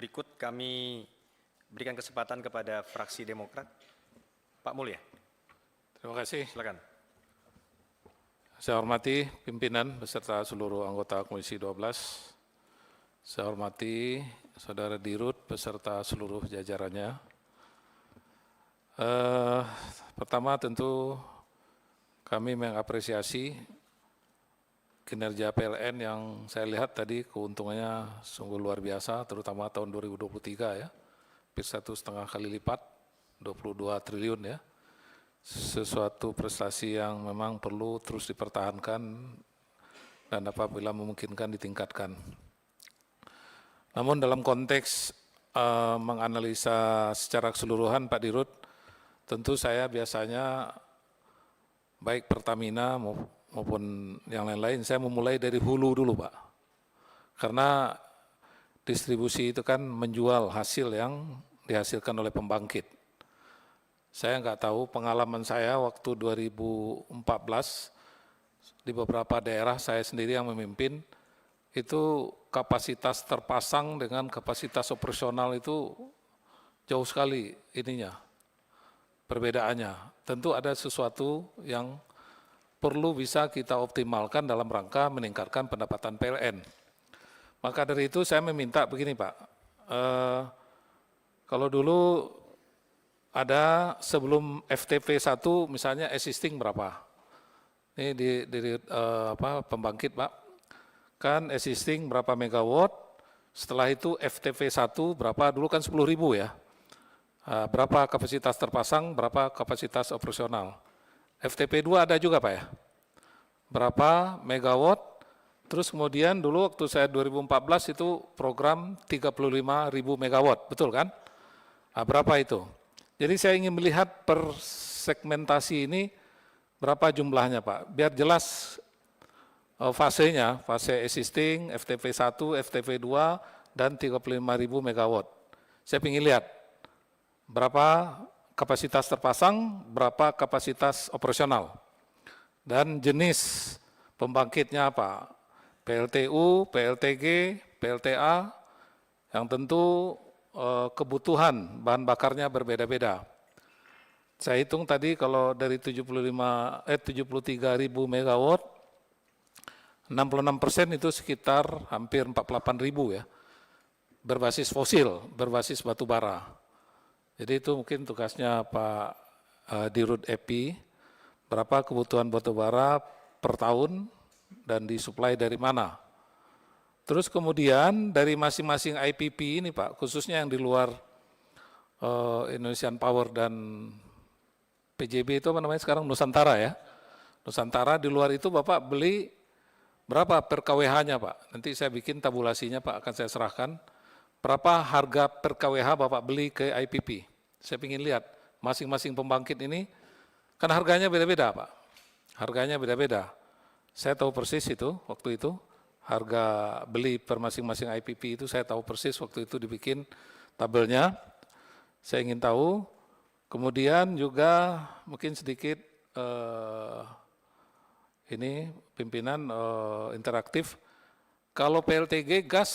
Berikut kami berikan kesempatan kepada fraksi Demokrat. Pak Mulya. Terima kasih. Silakan. Saya hormati pimpinan beserta seluruh anggota Komisi 12. Saya hormati Saudara Dirut beserta seluruh jajarannya. Pertama tentu kami mengapresiasi kinerja PLN yang saya lihat tadi keuntungannya sungguh luar biasa, terutama tahun 2023 ya, hampir 1,5 kali lipat, 22 triliun ya. Sesuatu prestasi yang memang perlu terus dipertahankan dan apabila memungkinkan ditingkatkan. Namun dalam konteks menganalisa secara keseluruhan Pak Dirut, tentu saya biasanya baik Pertamina maupun yang lain-lain, saya memulai dari hulu dulu Pak. Karena distribusi itu kan menjual hasil yang dihasilkan oleh pembangkit. Saya nggak tahu pengalaman saya waktu 2014 di beberapa daerah saya sendiri yang memimpin, itu kapasitas terpasang dengan kapasitas operasional itu jauh sekali ininya, perbedaannya. Tentu ada sesuatu yang perlu bisa kita optimalkan dalam rangka meningkatkan pendapatan PLN. Maka dari itu saya meminta begini Pak, kalau dulu ada sebelum FTP 1 misalnya existing berapa? Ini dari pembangkit Pak, kan existing berapa megawatt, setelah itu FTP 1 berapa, dulu kan 10.000 ya. Berapa kapasitas terpasang, berapa kapasitas operasional. FTP 2 ada juga Pak ya? Berapa megawatt, terus kemudian dulu waktu saya 2014 itu program 35.000 megawatt, betul kan? Berapa itu? Jadi saya ingin melihat per segmentasi ini berapa jumlahnya Pak, biar jelas fasenya, fase existing, FTP 1, FTP 2, dan 35.000 megawatt. Saya ingin lihat berapa kapasitas terpasang, berapa kapasitas operasional, dan jenis pembangkitnya apa, PLTU, PLTG, PLTA, yang tentu kebutuhan bahan bakarnya berbeda-beda. Saya hitung tadi kalau dari 73.000 megawatt, 66% itu sekitar hampir 48.000 ya, berbasis fosil, berbasis batu bara. Jadi itu mungkin tugasnya Pak Dirut EPI, berapa kebutuhan batu bara per tahun dan disuplai dari mana. Terus kemudian dari masing-masing IPP ini Pak, khususnya yang di luar Indonesian Power dan PJB itu apa namanya sekarang, Nusantara ya. Nusantara di luar itu Bapak beli berapa per KWH-nya Pak? Nanti saya bikin tabulasinya Pak, akan saya serahkan. Berapa harga per KWH Bapak beli ke IPP? Saya ingin lihat masing-masing pembangkit ini, kan harganya beda-beda Pak. Harganya beda-beda. Saya tahu persis itu, waktu itu. Harga beli per masing-masing IPP itu saya tahu persis waktu itu dibikin tabelnya. Saya ingin tahu. Kemudian juga mungkin sedikit ini pimpinan interaktif. Kalau PLTG gas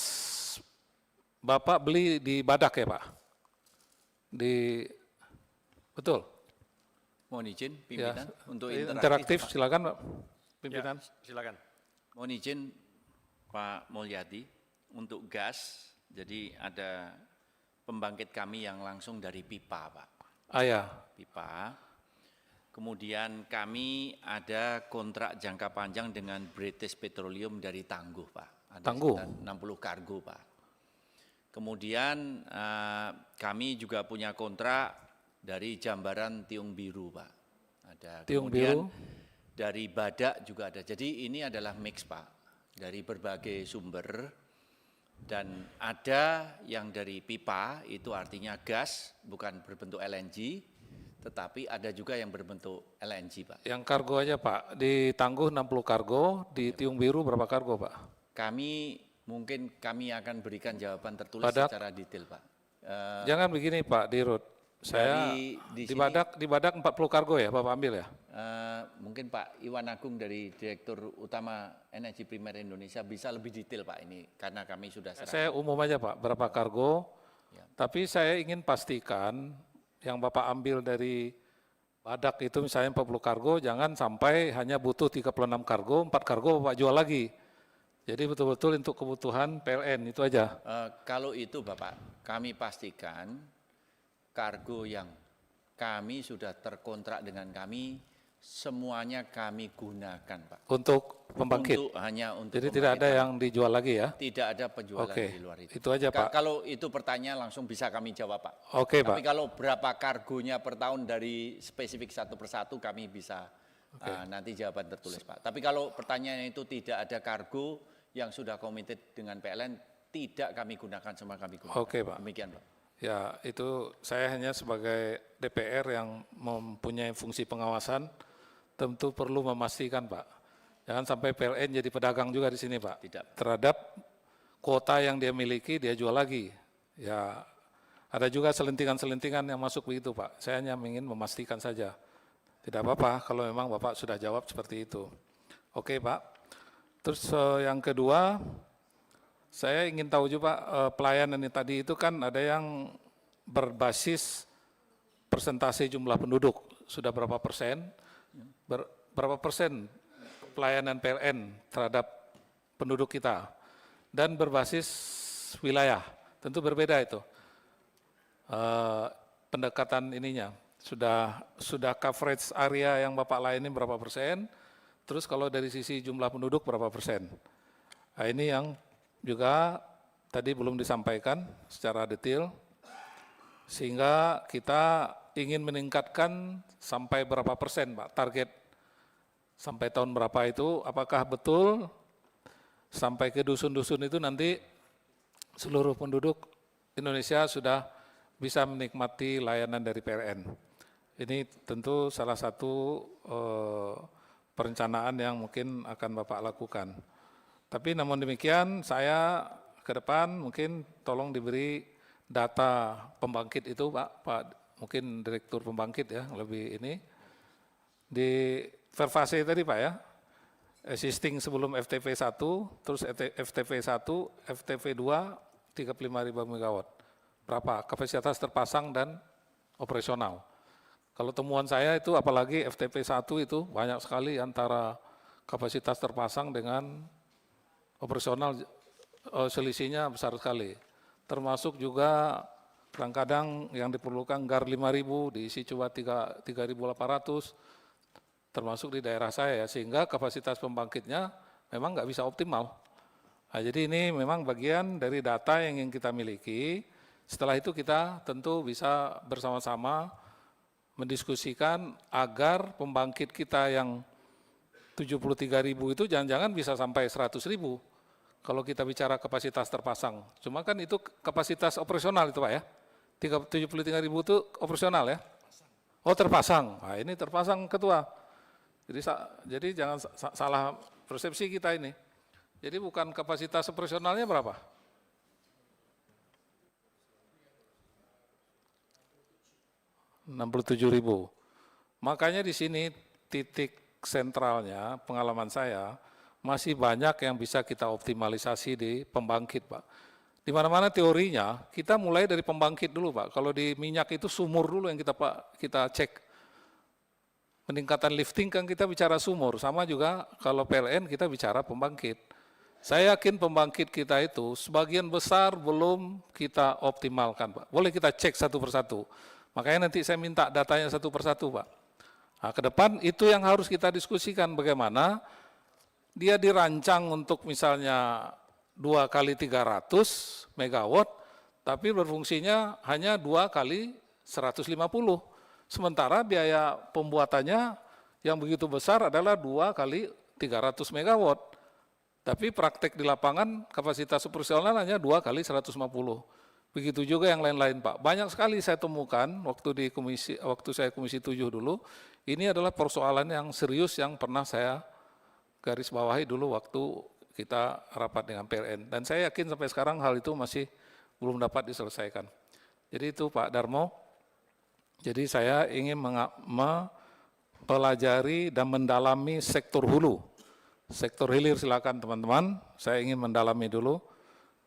Bapak beli di Badak ya Pak? Betul? Mohon izin pimpinan ya, untuk interaktif silakan Pak pimpinan. Ya, silakan. Mohon izin Pak Mulyadi, untuk gas, jadi ada pembangkit kami yang langsung dari pipa Pak. Ya. Pipa. Kemudian kami ada kontrak jangka panjang dengan British Petroleum dari Tangguh Pak. Ada Tangguh? 60 kargo Pak. Kemudian kami juga punya kontrak dari Jambaran Tiung Biru Pak. Ada. Tiung Kemudian Biru? dari Badak juga ada. Jadi ini adalah mix Pak, dari berbagai sumber, dan ada yang dari pipa, itu artinya gas, bukan berbentuk LNG, tetapi ada juga yang berbentuk LNG Pak. Yang kargo aja Pak, di Tangguh 60 kargo, di Tiung Biru berapa kargo Pak? Kami akan berikan jawaban tertulis Badak? secara detail Pak. Jangan begini Pak Dirut, Saya di di sini, Badak 40 kargo ya, Bapak ambil ya? mungkin Pak Iwan Agung dari Direktur Utama Energi Primer Indonesia bisa lebih detail Pak ini, karena kami sudah serahkan. Saya umum aja Pak, berapa kargo. Ya. Tapi saya ingin pastikan yang Bapak ambil dari Badak itu misalnya 40 kargo, jangan sampai hanya butuh 36 kargo, 4 kargo Bapak jual lagi. Jadi betul-betul untuk kebutuhan PLN, itu aja. Kalau itu Bapak, kami pastikan kargo yang kami sudah terkontrak dengan kami, semuanya kami gunakan Pak. Untuk pembangkit. Hanya untuk Jadi tidak ada pembangkit. yang dijual lagi ya? Tidak ada penjualan Oke, di luar itu. itu aja Pak. Kalau itu pertanyaan langsung bisa kami jawab Pak. Oke Pak. Tapi kalau berapa kargonya per tahun dari spesifik satu persatu kami bisa nanti jawaban tertulis Pak. Tapi kalau pertanyaannya itu tidak ada kargo yang sudah komited dengan PLN, tidak kami gunakan, semua kami gunakan. Oke Pak. Demikian Pak. Ya, itu saya hanya sebagai DPR yang mempunyai fungsi pengawasan, tentu perlu memastikan Pak. Jangan sampai PLN jadi pedagang juga di sini Pak. Tidak. Terhadap kuota yang dia miliki, dia jual lagi. Ya, ada juga selentingan-selentingan yang masuk begitu Pak. Saya hanya ingin memastikan saja. Tidak apa-apa kalau memang Bapak sudah jawab seperti itu. Oke Pak. Terus yang kedua, saya ingin tahu juga pelayanan ini tadi itu kan ada yang berbasis persentase jumlah penduduk, sudah berapa persen, berapa persen pelayanan PLN terhadap penduduk kita, dan berbasis wilayah, tentu berbeda itu. Pendekatan ininya, sudah coverage area yang Bapak layani berapa persen, terus kalau dari sisi jumlah penduduk berapa persen. Nah, ini yang juga tadi belum disampaikan secara detail, sehingga kita ingin meningkatkan sampai berapa persen Pak, target sampai tahun berapa itu, apakah betul sampai ke dusun-dusun itu nanti seluruh penduduk Indonesia sudah bisa menikmati layanan dari PLN. Ini tentu salah satu perencanaan yang mungkin akan Bapak lakukan. Tapi namun demikian saya ke depan mungkin tolong diberi data pembangkit itu Pak mungkin Direktur Pembangkit ya lebih ini. Di Verfase tadi Pak ya, existing sebelum FTP 1, terus FTP 1, FTP 2, 35.000 MW. Berapa kapasitas terpasang dan operasional. Kalau temuan saya itu apalagi FTP 1 itu banyak sekali antara kapasitas terpasang dengan operasional selisihnya besar sekali. Termasuk juga kadang-kadang yang diperlukan GAR 5.000 diisi cuma 3.800, termasuk di daerah saya, sehingga kapasitas pembangkitnya memang nggak bisa optimal. Nah, jadi ini memang bagian dari data yang ingin kita miliki. Setelah itu kita tentu bisa bersama-sama mendiskusikan agar pembangkit kita yang 73.000 itu jangan-jangan bisa sampai 100.000 kalau kita bicara kapasitas terpasang. Cuma kan itu kapasitas operasional itu Pak ya, 73.000 itu operasional ya? Oh terpasang, nah ini terpasang Ketua. Jadi jangan salah persepsi kita ini. Jadi bukan kapasitas operasionalnya berapa? 67.000. Makanya di sini titik sentralnya pengalaman saya masih banyak yang bisa kita optimalisasi di pembangkit Pak. Di mana-mana teorinya kita mulai dari pembangkit dulu Pak. Kalau di minyak itu sumur dulu yang kita cek. Peningkatan lifting kan kita bicara sumur, sama juga kalau PLN kita bicara pembangkit. Saya yakin pembangkit kita itu sebagian besar belum kita optimalkan Pak. Boleh kita cek satu persatu. Makanya nanti saya minta datanya satu persatu Pak. Nah, ke depan itu yang harus kita diskusikan bagaimana dia dirancang untuk misalnya 2 kali 300 megawatt, tapi berfungsinya hanya 2 kali 150. Sementara biaya pembuatannya yang begitu besar adalah 2 kali 300 megawatt. Tapi praktek di lapangan kapasitas operasional hanya 2 kali 150. Begitu juga yang lain-lain Pak. Banyak sekali saya temukan waktu saya komisi 7 dulu, ini adalah persoalan yang serius yang pernah saya garis bawahi dulu waktu kita rapat dengan PLN. Dan saya yakin sampai sekarang hal itu masih belum dapat diselesaikan. Jadi itu Pak Darmo. Jadi saya ingin mempelajari dan mendalami sektor hulu. Sektor hilir silakan teman-teman, saya ingin mendalami dulu.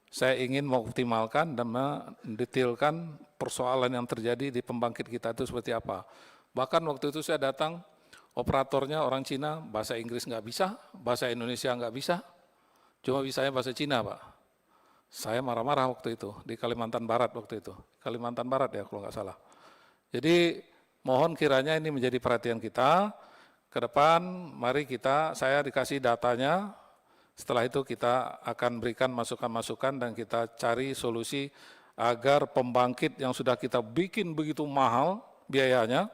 Saya ingin mengoptimalkan dan mendetailkan persoalan yang terjadi di pembangkit kita itu seperti apa. Bahkan waktu itu saya datang, operatornya orang Cina, bahasa Inggris nggak bisa, bahasa Indonesia nggak bisa, cuma bisanya bahasa Cina, Pak. Saya marah-marah waktu itu, di Kalimantan Barat waktu itu. Kalimantan Barat ya kalau nggak salah. Jadi mohon kiranya ini menjadi perhatian kita, ke depan mari saya dikasih datanya, setelah itu kita akan berikan masukan-masukan dan kita cari solusi agar pembangkit yang sudah kita bikin begitu mahal biayanya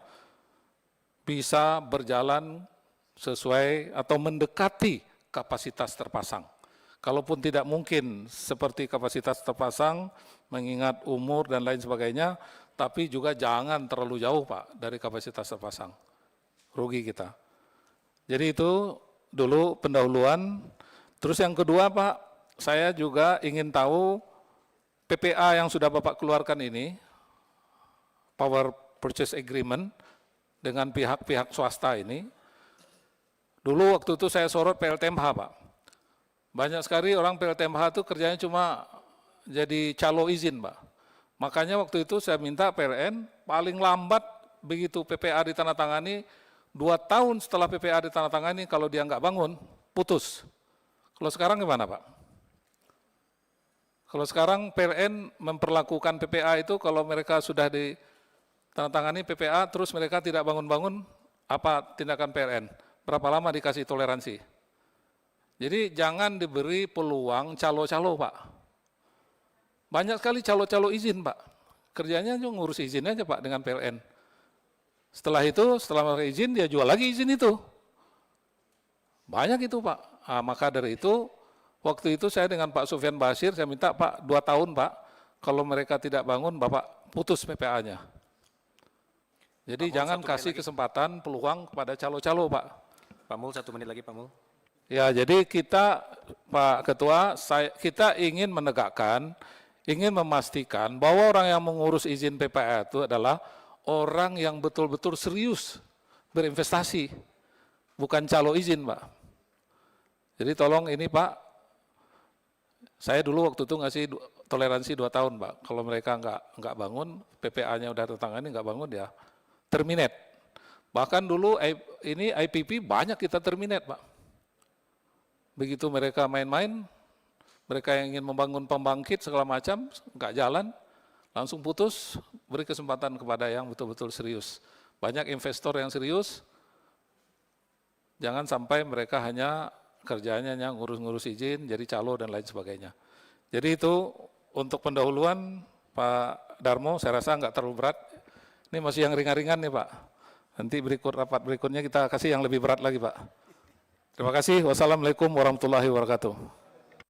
bisa berjalan sesuai atau mendekati kapasitas terpasang. Kalaupun tidak mungkin seperti kapasitas terpasang, mengingat umur dan lain sebagainya, tapi juga jangan terlalu jauh Pak dari kapasitas terpasang. Rugi kita. Jadi itu dulu pendahuluan. Terus yang kedua Pak, saya juga ingin tahu PPA yang sudah Bapak keluarkan ini, Power Purchase Agreement, dengan pihak-pihak swasta ini, dulu waktu itu saya sorot PLTMH Pak. Banyak sekali orang PLTMH itu kerjanya cuma jadi calo izin Pak. Makanya waktu itu saya minta PLN paling lambat begitu PPA ditandatangani, 2 tahun setelah PPA ditandatangani kalau dia nggak bangun, putus. Kalau sekarang gimana Pak? Kalau sekarang PLN memperlakukan PPA itu kalau mereka sudah ditandatangani PPA terus mereka tidak bangun-bangun, apa tindakan PLN? Berapa lama dikasih toleransi? Jadi jangan diberi peluang calo-calo Pak. Banyak sekali calo-calo izin Pak. Kerjanya cuma ngurus izin aja Pak dengan PLN. Setelah itu, setelah mereka izin, dia jual lagi izin itu. Banyak itu Pak. Nah, maka dari itu, waktu itu saya dengan Pak Sufyan Bashir, saya minta Pak 2 tahun Pak, kalau mereka tidak bangun, Bapak putus PPA-nya. Jadi jangan kasih kesempatan, peluang kepada calo-calo Pak. Pak Mul, 1 menit lagi Pak Mul. Ya, jadi kita, Pak Ketua, kita ingin menegakkan, ingin memastikan bahwa orang yang mengurus izin PPA itu adalah orang yang betul-betul serius berinvestasi, bukan calo izin Pak. Jadi tolong ini Pak, saya dulu waktu itu ngasih toleransi 2 tahun Pak. Kalau mereka nggak bangun, PPA-nya udah tertangani nggak bangun ya terminate. Bahkan dulu ini IPP banyak kita terminate Pak. Begitu mereka main-main, mereka yang ingin membangun pembangkit segala macam, nggak jalan, langsung putus, beri kesempatan kepada yang betul-betul serius. Banyak investor yang serius, jangan sampai mereka hanya kerjanya ngurus-ngurus izin, jadi calo dan lain sebagainya. Jadi itu untuk pendahuluan Pak Darmo, saya rasa nggak terlalu berat. Ini masih yang ringan-ringan nih Pak. Nanti rapat berikutnya kita kasih yang lebih berat lagi Pak. Terima kasih. Wassalamualaikum warahmatullahi wabarakatuh.